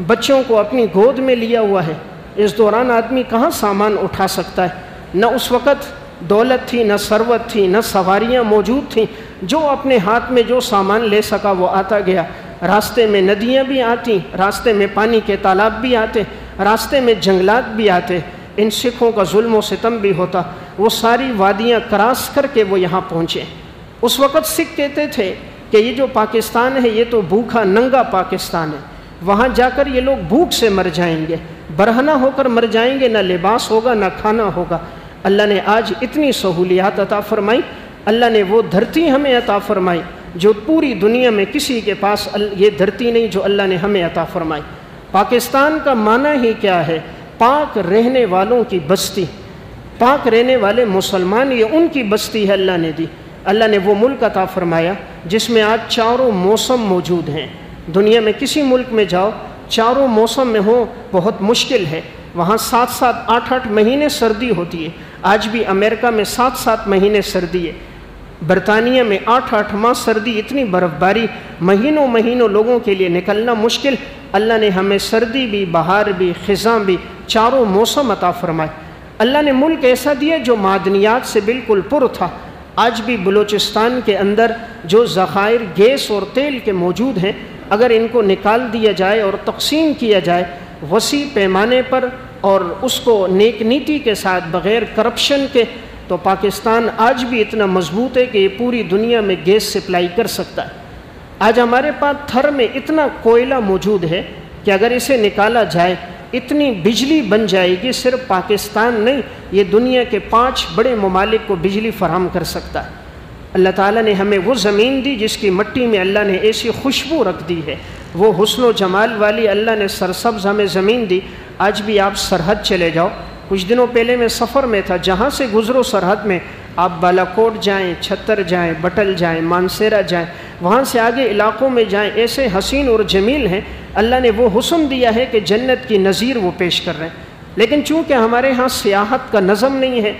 بچوں کو اپنی گود میں لیا ہوا ہے۔ اس دوران آدمی کہاں سامان اٹھا سکتا ہے؟ نہ اس وقت دولت تھی، نہ ثروت تھی، نہ سواریاں موجود تھیں۔ جو اپنے ہاتھ میں جو سامان لے سکا وہ آتا گیا۔ راستے میں ندیاں بھی آتی، راستے میں پانی کے تالاب بھی آتے، راستے میں جنگلات بھی آتے۔ ان سکھوں کا ظلم و ستم بھی ہوتا، وہ ساری وادیاں کراس کر کے وہ یہاں پہنچے۔ اس وقت سکھ کہتے تھے کہ یہ جو پاکستان ہے یہ تو بھوکھا ننگا پاکستان ہے، وہاں جا کر یہ لوگ بھوک سے مر جائیں گے، برہنہ ہو کر مر جائیں گے، نہ لباس ہوگا نہ کھانا ہوگا۔ اللہ نے آج اتنی سہولیات عطا فرمائی، اللہ نے وہ دھرتی ہمیں عطا فرمائی جو پوری دنیا میں کسی کے پاس یہ دھرتی نہیں جو اللہ نے ہمیں عطا فرمائی۔ پاکستان کا معنی ہی کیا ہے؟ پاک رہنے والوں کی بستی، پاک رہنے والے مسلمان، یہ ان کی بستی ہے اللہ نے دی۔ اللہ نے وہ ملک عطا فرمایا جس میں آج چاروں موسم موجود ہیں۔ دنیا میں کسی ملک میں جاؤ، چاروں موسم میں ہو بہت مشکل ہے۔ وہاں 7-8 مہینے سردی ہوتی ہے۔ آج بھی امریکہ میں 7 مہینے سردی ہے، برطانیہ میں 8 ماہ سردی، اتنی برف باری، مہینوں لوگوں کے لیے نکلنا مشکل۔ اللہ نے ہمیں سردی بھی، بہار بھی، خزاں بھی، چاروں موسم عطا فرمائے۔ اللہ نے ملک ایسا دیا جو معدنیات سے بالکل پر تھا۔ آج بھی بلوچستان کے اندر جو ذخائر گیس اور تیل کے موجود ہیں، اگر ان کو نکال دیا جائے اور تقسیم کیا جائے وسیع پیمانے پر اور اس کو نیک نیتی کے ساتھ بغیر کرپشن کے، تو پاکستان آج بھی اتنا مضبوط ہے کہ یہ پوری دنیا میں گیس سپلائی کر سکتا ہے۔ آج ہمارے پاس تھر میں اتنا کوئلہ موجود ہے کہ اگر اسے نکالا جائے اتنی بجلی بن جائے گی، صرف پاکستان نہیں، یہ دنیا کے 5 بڑے ممالک کو بجلی فراہم کر سکتا ہے۔ اللہ تعالیٰ نے ہمیں وہ زمین دی جس کی مٹی میں اللہ نے ایسی خوشبو رکھ دی ہے، وہ حسن و جمال والی اللہ نے سرسبز ہمیں زمین دی۔ آج بھی آپ سرحد چلے جاؤ، کچھ دنوں پہلے میں سفر میں تھا، جہاں سے گزرو سرحد میں، آپ بالا کوٹ جائیں، چھتر جائیں، بٹل جائیں، مانسیرا جائیں، وہاں سے آگے علاقوں میں جائیں، ایسے حسین اور جمیل ہیں۔ اللہ نے وہ حسن دیا ہے کہ جنت کی نظیر وہ پیش کر رہے ہیں۔ لیکن چونکہ ہمارے ہاں سیاحت کا نظم نہیں ہے،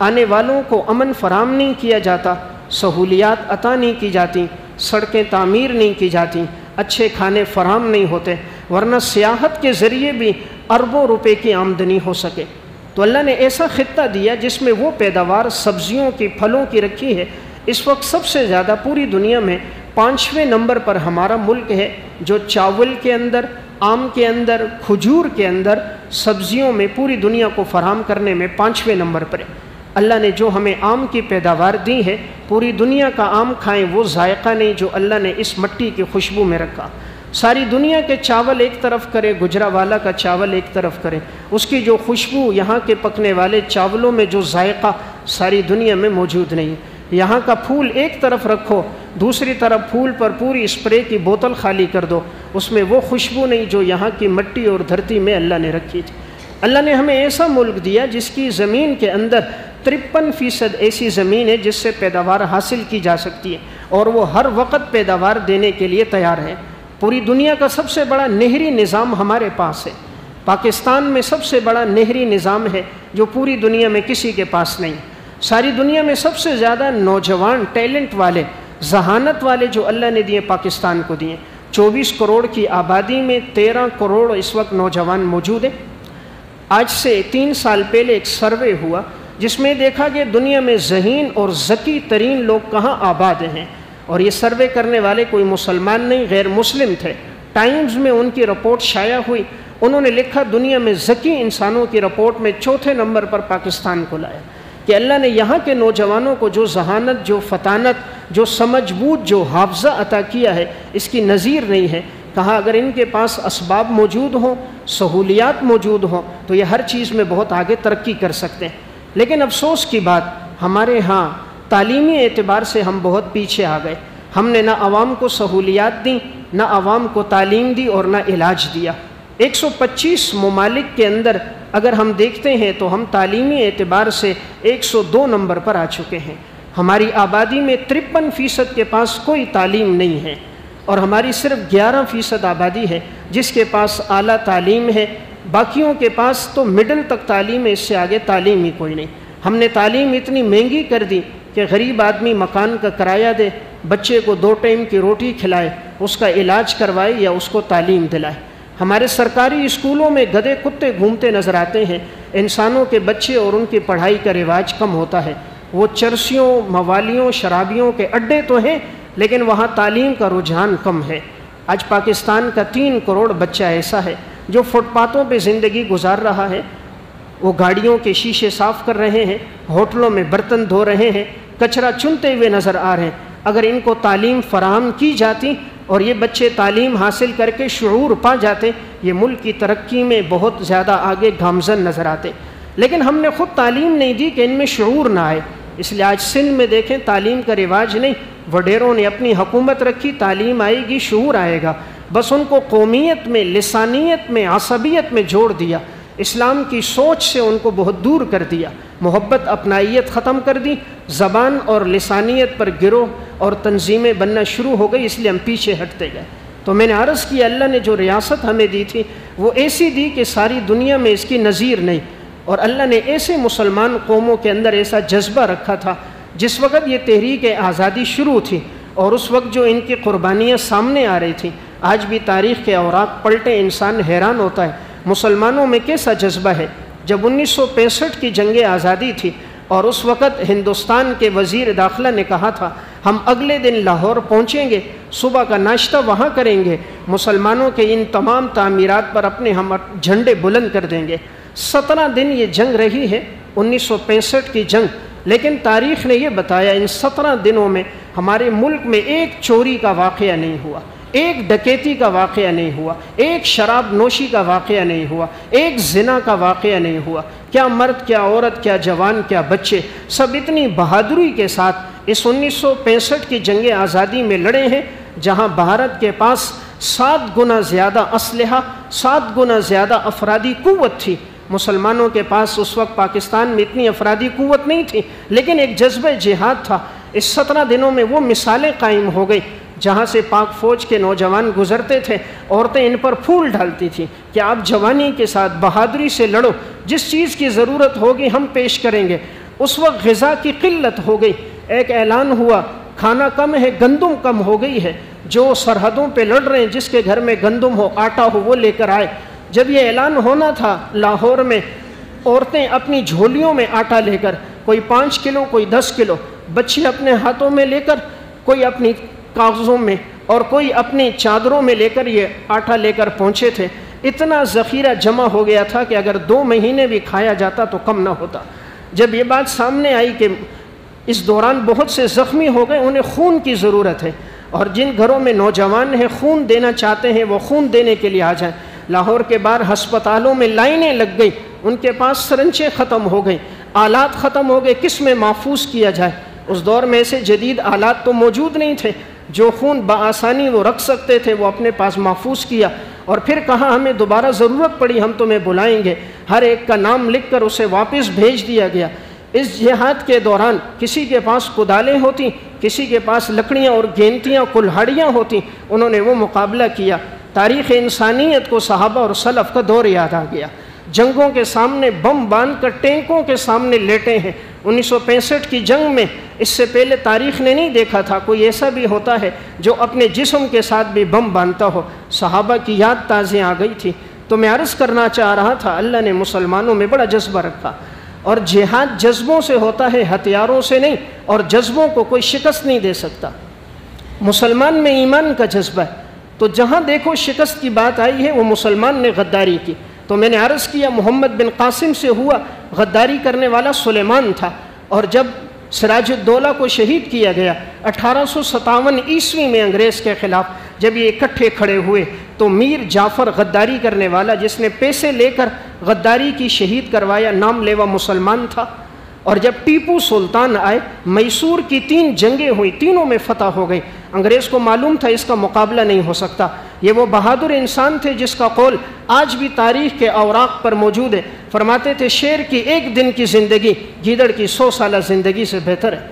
آنے والوں کو امن فراہم نہیں کیا جاتا، سہولیات عطا نہیں کی جاتی، سڑکیں تعمیر نہیں کی جاتی، اچھے کھانے فراہم نہیں ہوتے، ورنہ سیاحت کے ذریعے بھی اربوں روپے کی آمدنی ہو سکے۔ تو اللہ نے ایسا خطہ دیا جس میں وہ پیداوار سبزیوں کی، پھلوں کی رکھی ہے۔ اس وقت سب سے زیادہ پوری دنیا میں 5ویں نمبر پر ہمارا ملک ہے، جو چاول کے اندر، آم کے اندر، کھجور کے اندر، سبزیوں میں پوری دنیا کو فراہم کرنے میں 5ویں نمبر پر ہے۔ اللہ نے جو ہمیں آم کی پیداوار دی ہے، پوری دنیا کا آم کھائیں وہ ذائقہ نہیں جو اللہ نے اس مٹی کی خوشبو میں رکھا۔ ساری دنیا کے چاول ایک طرف کرے، گجراوالا کا چاول ایک طرف کرے، اس کی جو خوشبو، یہاں کے پکنے والے چاولوں میں جو ذائقہ ساری دنیا میں موجود نہیں۔ یہاں کا پھول ایک طرف رکھو، دوسری طرف پھول پر پوری اسپرے کی بوتل خالی کر دو، اس میں وہ خوشبو نہیں جو یہاں کی مٹی اور دھرتی میں اللہ نے رکھی تھی۔ اللہ نے ہمیں ایسا ملک دیا جس کی زمین کے اندر 53% ایسی زمین ہے جس سے پیداوار حاصل کی جا سکتی ہے، اور وہ ہر وقت پیداوار دینے کے لیے تیار ہے۔ پوری دنیا کا سب سے بڑا نہری نظام ہمارے پاس ہے۔ پاکستان میں سب سے بڑا نہری نظام ہے جو پوری دنیا میں کسی کے پاس نہیں۔ ساری دنیا میں سب سے زیادہ نوجوان، ٹیلنٹ والے، ذہانت والے جو اللہ نے دیے پاکستان کو دیے۔ 24 کروڑ کی آبادی میں 13 کروڑ اس وقت نوجوان موجود ہیں۔ آج سے 3 سال پہلے ایک سروے ہوا جس میں دیکھا کہ دنیا میں ذہین اور ذکی ترین لوگ کہاں آباد ہیں، اور یہ سروے کرنے والے کوئی مسلمان نہیں، غیر مسلم تھے۔ ٹائمز میں ان کی رپورٹ شائع ہوئی، انہوں نے لکھا دنیا میں ذکی انسانوں کی رپورٹ میں 4تھے نمبر پر پاکستان کو لایا، کہ اللہ نے یہاں کے نوجوانوں کو جو ذہانت، جو فطانت، جو سمجھ بوجھ، جو حافظہ عطا کیا ہے، اس کی نظیر نہیں ہے۔ کہا اگر ان کے پاس اسباب موجود ہوں، سہولیات موجود ہوں، تو یہ ہر چیز میں بہت آگے ترقی کر سکتے ہیں۔ لیکن افسوس کی بات، ہمارے ہاں تعلیمی اعتبار سے ہم بہت پیچھے آ گئے۔ ہم نے نہ عوام کو سہولیات دیں، نہ عوام کو تعلیم دی، اور نہ علاج دیا۔ 125 ممالک کے اندر اگر ہم دیکھتے ہیں تو ہم تعلیمی اعتبار سے 102 نمبر پر آ چکے ہیں۔ ہماری آبادی میں 53% کے پاس کوئی تعلیم نہیں ہے، اور ہماری صرف 11% آبادی ہے جس کے پاس اعلیٰ تعلیم ہے۔ باقیوں کے پاس تو مڈل تک تعلیم ہے، اس سے آگے تعلیم ہی کوئی نہیں۔ ہم نے تعلیم اتنی مہنگی کر دی کہ غریب آدمی مکان کا کرایہ دے، بچے کو 2 ٹائم کی روٹی کھلائے، اس کا علاج کروائے یا اس کو تعلیم دلائے۔ ہمارے سرکاری اسکولوں میں گدھے کتے گھومتے نظر آتے ہیں، انسانوں کے بچے اور ان کی پڑھائی کا رواج کم ہوتا ہے۔ وہ چرسیوں، موالیوں، شرابیوں کے اڈے تو ہیں، لیکن وہاں تعلیم کا رجحان کم ہے۔ آج پاکستان کا 3 کروڑ بچہ ایسا ہے جو فٹ پاتھوں پہ زندگی گزار رہا ہے۔ وہ گاڑیوں کے شیشے صاف کر رہے ہیں، ہوٹلوں میں برتن دھو رہے ہیں، کچرا چنتے ہوئے نظر آ رہے ہیں۔ اگر ان کو تعلیم فراہم کی جاتی اور یہ بچے تعلیم حاصل کر کے شعور پا جاتے، یہ ملک کی ترقی میں بہت زیادہ آگے گامزن نظر آتے۔ لیکن ہم نے خود تعلیم نہیں دی کہ ان میں شعور نہ آئے، اس لیے آج سندھ میں دیکھیں تعلیم کا رواج نہیں، وڈیروں نے اپنی حکومت رکھی، تعلیم آئے گی، شعور آئے گا۔ بس ان کو قومیت میں، لسانیت میں، عصبیت میں جوڑ دیا، اسلام کی سوچ سے ان کو بہت دور کر دیا، محبت اپنائیت ختم کر دی، زبان اور لسانیت پر گروہ اور تنظیمیں بننا شروع ہو گئی، اس لیے ہم پیچھے ہٹتے گئے۔ تو میں نے عرض کیا اللہ نے جو ریاست ہمیں دی تھی وہ ایسی دی کہ ساری دنیا میں اس کی نظیر نہیں، اور اللہ نے ایسے مسلمان قوموں کے اندر ایسا جذبہ رکھا تھا۔ جس وقت یہ تحریک آزادی شروع تھی اور اس وقت جو ان کی قربانیاں سامنے آ رہی تھیں، آج بھی تاریخ کے اوراق پلٹے انسان حیران ہوتا ہے مسلمانوں میں کیسا جذبہ ہے۔ جب 1965 کی جنگ آزادی تھی اور اس وقت ہندوستان کے وزیر داخلہ نے کہا تھا ہم اگلے دن لاہور پہنچیں گے، صبح کا ناشتہ وہاں کریں گے، مسلمانوں کے ان تمام تعمیرات پر اپنے ہم جھنڈے بلند کر دیں گے۔ 17 دن یہ جنگ رہی ہے، 1965 کی جنگ، لیکن تاریخ نے یہ بتایا ان 17 دنوں میں ہمارے ملک میں ایک چوری کا واقعہ نہیں ہوا، ایک ڈکیتی کا واقعہ نہیں ہوا، ایک شراب نوشی کا واقعہ نہیں ہوا، ایک زنا کا واقعہ نہیں ہوا۔ کیا مرد، کیا عورت، کیا جوان، کیا بچے، سب اتنی بہادری کے ساتھ اس 1965 کی جنگ آزادی میں لڑے ہیں، جہاں بھارت کے پاس 7 گنا زیادہ اسلحہ، 7 گنا زیادہ افرادی قوت تھی۔ مسلمانوں کے پاس اس وقت پاکستان میں اتنی افرادی قوت نہیں تھی، لیکن ایک جذبہ جہاد تھا۔ اس 17 دنوں میں وہ مثالیں قائم ہو گئی جہاں سے پاک فوج کے نوجوان گزرتے تھے، عورتیں ان پر پھول ڈالتی تھیں کہ آپ جوانی کے ساتھ بہادری سے لڑو، جس چیز کی ضرورت ہوگی ہم پیش کریں گے۔ اس وقت غذا کی قلت ہو گئی، ایک اعلان ہوا کھانا کم ہے، گندم کم ہو گئی ہے، جو سرحدوں پہ لڑ رہے ہیں جس کے گھر میں گندم ہو، آٹا ہو، وہ لے کر آئے۔ جب یہ اعلان ہونا تھا لاہور میں، عورتیں اپنی جھولیوں میں آٹا لے کر، کوئی 5 کلو، کوئی 10 کلو، بچے اپنے ہاتھوں میں لے کر، کوئی اپنی کاغذوں میں اور کوئی اپنی چادروں میں لے کر یہ آٹا لے کر پہنچے تھے۔ اتنا ذخیرہ جمع ہو گیا تھا کہ اگر 2 مہینے بھی کھایا جاتا تو کم نہ ہوتا۔ جب یہ بات سامنے آئی کہ اس دوران بہت سے زخمی ہو گئے، انہیں خون کی ضرورت ہے، اور جن گھروں میں نوجوان ہیں خون دینا چاہتے ہیں وہ خون دینے کے لیے آ جائیں۔ لاہور کے باہر ہسپتالوں میں لائنیں لگ گئی، ان کے پاس سرنجیں ختم ہو گئیں، آلات ختم ہو گئے، کس میں محفوظ کیا جائے۔ اس دور میں ایسے جدید آلات تو موجود نہیں تھے، جو خون بآسانی وہ رکھ سکتے تھے وہ اپنے پاس محفوظ کیا، اور پھر کہا ہمیں دوبارہ ضرورت پڑی ہم تمہیں بلائیں گے، ہر ایک کا نام لکھ کر اسے واپس بھیج دیا گیا۔ اس جہاد کے دوران کسی کے پاس کدالیں ہوتی، کسی کے پاس لکڑیاں اور گینتیاں، کلہاڑیاں ہوتی، انہوں نے وہ مقابلہ کیا۔ تاریخ انسانیت کو صحابہ اور سلف کا دور یاد آ گیا، جنگوں کے سامنے بم باندھ کر ٹینکوں کے سامنے لیٹے ہیں۔ 1965 کی جنگ میں اس سے پہلے تاریخ نے نہیں دیکھا تھا کوئی ایسا بھی ہوتا ہے جو اپنے جسم کے ساتھ بھی بم باندھتا ہو۔ صحابہ کی یاد تازہ آ گئی تھی۔ تو میں عرض کرنا چاہ رہا تھا اللہ نے مسلمانوں میں بڑا جذبہ رکھا، اور جہاد جذبوں سے ہوتا ہے، ہتھیاروں سے نہیں، اور جذبوں کو کوئی شکست نہیں دے سکتا۔ مسلمان میں ایمان کا جذبہ ہے، تو جہاں دیکھو شکست کی بات آئی ہے وہ مسلمان نے غداری کی۔ تو میں نے عرض کیا محمد بن قاسم سے ہوا، غداری کرنے والا سلیمان تھا، اور جب سراج الدولہ کو شہید کیا گیا 1857 عیسوی میں انگریز کے خلاف، جب یہ اکٹھے کھڑے ہوئے تو میر جعفر غداری کرنے والا جس نے پیسے لے کر غداری کی شہید کروایا، نام لیوا مسلمان تھا۔ اور جب ٹیپو سلطان آئے، میسور کی 3 جنگیں ہوئی، تینوں میں فتح ہو گئی۔ انگریز کو معلوم تھا اس کا مقابلہ نہیں ہو سکتا۔ یہ وہ بہادر انسان تھے جس کا قول آج بھی تاریخ کے اوراق پر موجود ہے، فرماتے تھے شیر کی 1 دن کی زندگی گیدڑ کی 100 سالہ زندگی سے بہتر ہے۔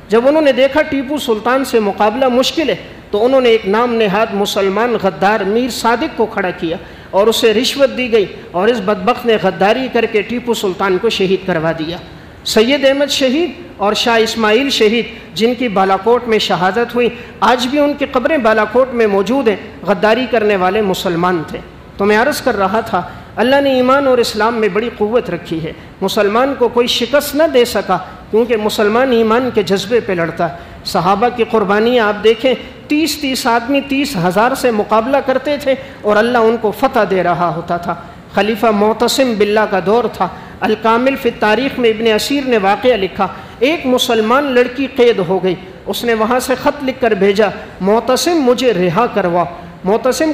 جب انہوں نے دیکھا ٹیپو سلطان سے مقابلہ مشکل ہے تو انہوں نے ایک نام نہاد مسلمان غدار میر صادق کو کھڑا کیا، اور اسے رشوت دی گئی، اور اس بدبخت نے غداری کر کے ٹیپو سلطان کو شہید کروا دیا۔ سید احمد شہید اور شاہ اسماعیل شہید جن کی بالاکوٹ میں شہادت ہوئی، آج بھی ان کی قبریں بالاکوٹ میں موجود ہیں، غداری کرنے والے مسلمان تھے۔ تو میں عرض کر رہا تھا اللہ نے ایمان اور اسلام میں بڑی قوت رکھی ہے، مسلمان کو کوئی شکست نہ دے سکا، کیونکہ مسلمان ایمان کے جذبے پہ لڑتا ہے۔ صحابہ کی قربانیاں آپ دیکھیں، 30 آدمی 30,000 سے مقابلہ کرتے تھے اور اللہ ان کو فتح دے رہا ہوتا تھا۔ خلیفہ معتصم باللہ کا دور تھا۔ الکامل فی التاریخ میں ابن اسیر نے واقعہ لکھا، ایک مسلمان لڑکی قید ہو گئی، اس نے وہاں سے خط لکھ کر بھیجا معتصم مجھے رہا کروا۔ معتصم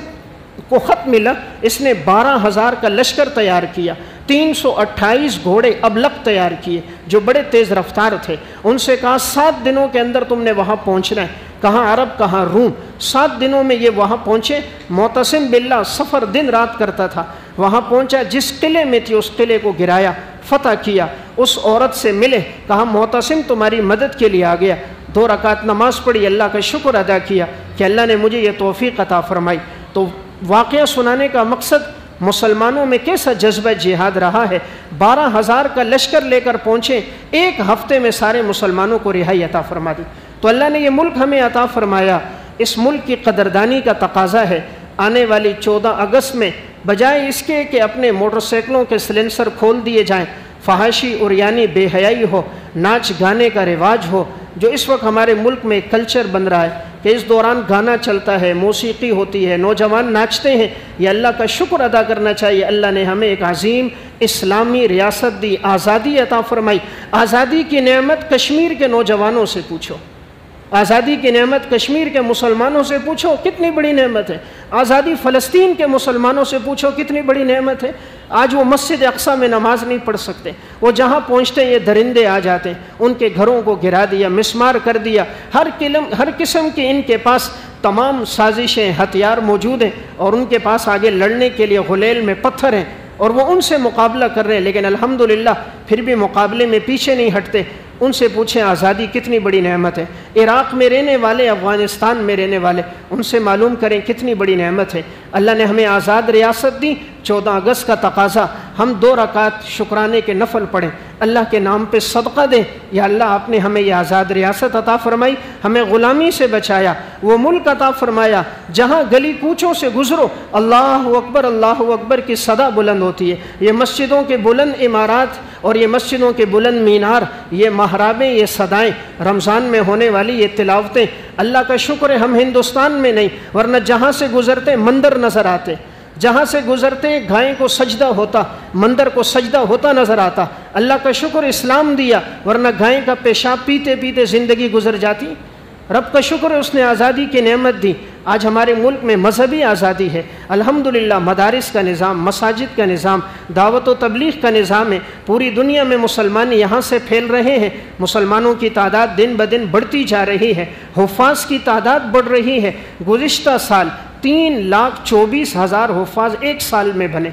کو خط ملا، اس نے 12,000 کا لشکر تیار کیا، 328 گھوڑے ابلق تیار کیے جو بڑے تیز رفتار تھے، ان سے کہا 7 دنوں کے اندر تم نے وہاں پہنچنا ہے۔ کہاں عرب کہاں روم. 7 دنوں میں یہ وہاں پہنچے. معتصم باللہ سفر دن رات کرتا تھا. وہاں پہنچا, جس قلعے میں تھی اس قلعے کو گرایا, فتح کیا. اس عورت سے ملے, کہا معتصم تمہاری مدد کے لیے آ گیا. 2 رکعت نماز پڑھی, اللہ کا شکر ادا کیا کہ اللہ نے مجھے یہ توفیق عطا فرمائی. تو واقعہ سنانے کا مقصد مسلمانوں میں کیسا جذبہ جہاد رہا ہے. 12,000 کا لشکر لے کر پہنچے, 1 ہفتے میں سارے مسلمانوں کو رہائی عطا فرما دی. تو اللہ نے یہ ملک ہمیں عطا فرمایا. اس ملک کی قدردانی کا تقاضا ہے. آنے والی 14 اگست میں بجائے اس کے کہ اپنے موٹر سائیکلوں کے سلنسر کھول دیے جائیں, فحاشی اور یعنی بے حیائی ہو, ناچ گانے کا رواج ہو, جو اس وقت ہمارے ملک میں ایک کلچر بن رہا ہے کہ اس دوران گانا چلتا ہے, موسیقی ہوتی ہے, نوجوان ناچتے ہیں, یہ اللہ کا شکر ادا کرنا چاہیے. اللہ نے ہمیں ایک عظیم اسلامی ریاست دی, آزادی عطا فرمائی. آزادی کی نعمت کشمیر کے نوجوانوں سے پوچھو, آزادی کی نعمت کشمیر کے مسلمانوں سے پوچھو کتنی بڑی نعمت ہے. آزادی فلسطین کے مسلمانوں سے پوچھو کتنی بڑی نعمت ہے. آج وہ مسجد اقصیٰ میں نماز نہیں پڑھ سکتے, وہ جہاں پہنچتے ہیں یہ درندے آ جاتے ہیں, ان کے گھروں کو گرا دیا, مسمار کر دیا. ہر قسم کی ان کے پاس تمام سازشیں, ہتھیار موجود ہیں, اور ان کے پاس آگے لڑنے کے لیے غلیل میں پتھر ہیں, اور وہ ان سے مقابلہ کر رہے ہیں. لیکن الحمدللہ پھر بھی مقابلے میں پیچھے نہیں ہٹتے. ان سے پوچھیں آزادی کتنی بڑی نعمت ہے. عراق میں رہنے والے, افغانستان میں رہنے والے, ان سے معلوم کریں کتنی بڑی نعمت ہے. اللہ نے ہمیں آزاد ریاست دی. 14 اگست کا تقاضا, ہم 2 رکعت شکرانے کے نفل پڑھیں, اللہ کے نام پہ صدقہ دیں. یا اللہ آپ نے ہمیں یہ آزاد ریاست عطا فرمائی, ہمیں غلامی سے بچایا, وہ ملک عطا فرمایا جہاں گلی کوچوں سے گزرو اللہ اکبر کی صدا بلند ہوتی ہے. یہ مسجدوں کے بلند عمارات اور یہ مسجدوں کے بلند مینار, یہ محرابیں, یہ صدائیں, رمضان میں ہونے والی یہ تلاوتیں, اللہ کا شکر ہے ہم ہندوستان میں نہیں, ورنہ جہاں سے گزرتے مندر نظر آتے, جہاں سے گزرتے گائیں کو سجدہ ہوتا, مندر کو سجدہ ہوتا نظر آتا. اللہ کا شکر اسلام دیا, ورنہ گائیں کا پیشاب پیتے پیتے زندگی گزر جاتی. رب کا شکر ہے اس نے آزادی کی نعمت دی. آج ہمارے ملک میں مذہبی آزادی ہے الحمدللہ. مدارس کا نظام, مساجد کا نظام, دعوت و تبلیغ کا نظام ہے. پوری دنیا میں مسلمان یہاں سے پھیل رہے ہیں. مسلمانوں کی تعداد دن بدن بڑھتی جا رہی ہے, حفاظ کی تعداد بڑھ رہی ہے. گزشتہ سال 3,24,000 حفاظ ایک سال میں بنے.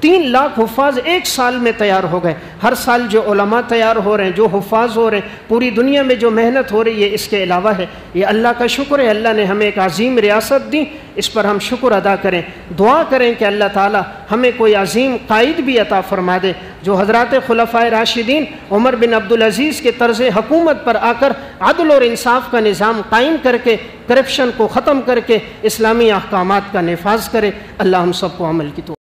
3 لاکھ حفاظ ایک سال میں تیار ہو گئے. ہر سال جو علماء تیار ہو رہے ہیں, جو حفاظ ہو رہے ہیں, پوری دنیا میں جو محنت ہو رہی ہے اس کے علاوہ ہے. یہ اللہ کا شکر ہے. اللہ نے ہمیں ایک عظیم ریاست دی, اس پر ہم شکر ادا کریں. دعا کریں کہ اللہ تعالی ہمیں کوئی عظیم قائد بھی عطا فرما دے, جو حضرات خلفائے راشدین عمر بن عبدالعزیز کے طرز حکومت پر آ کر عدل اور انصاف کا نظام قائم کر کے, کرپشن کو ختم کر کے اسلامی احکامات کا نفاذ کرے. اللہ ہم سب کو عمل کی توفیق